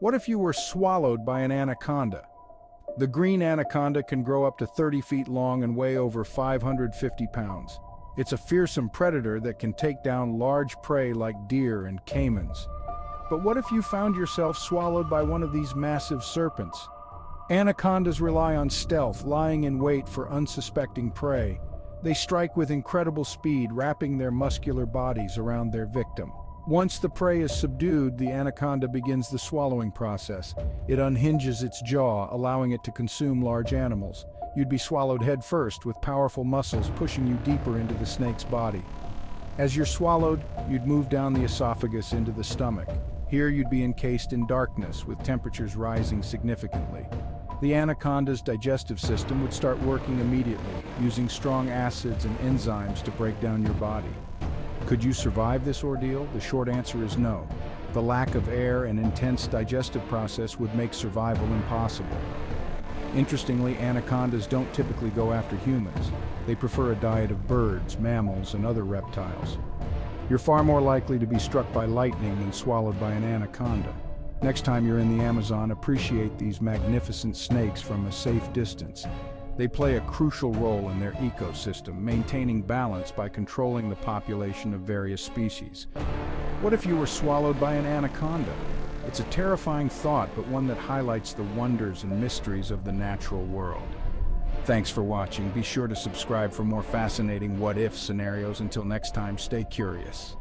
What if you were swallowed by an anaconda? The green anaconda can grow up to 30 feet long and weigh over 550 pounds. It's a fearsome predator that can take down large prey like deer and caimans. But what if you found yourself swallowed by one of these massive serpents? Anacondas rely on stealth, lying in wait for unsuspecting prey. They strike with incredible speed, wrapping their muscular bodies around their victim. Once the prey is subdued, the anaconda begins the swallowing process. It unhinges its jaw, allowing it to consume large animals. You'd be swallowed head first, with powerful muscles pushing you deeper into the snake's body. As you're swallowed, you'd move down the esophagus into the stomach. Here you'd be encased in darkness, with temperatures rising significantly. The anaconda's digestive system would start working immediately, using strong acids and enzymes to break down your body. Could you survive this ordeal? The short answer is no. The lack of air and intense digestive process would make survival impossible. Interestingly, anacondas don't typically go after humans. They prefer a diet of birds, mammals, and other reptiles. You're far more likely to be struck by lightning than swallowed by an anaconda. Next time you're in the Amazon, appreciate these magnificent snakes from a safe distance. They play a crucial role in their ecosystem, maintaining balance by controlling the population of various species. What if you were swallowed by an anaconda? It's a terrifying thought, but one that highlights the wonders and mysteries of the natural world. Thanks for watching. Be sure to subscribe for more fascinating what-if scenarios. Until next time, stay curious.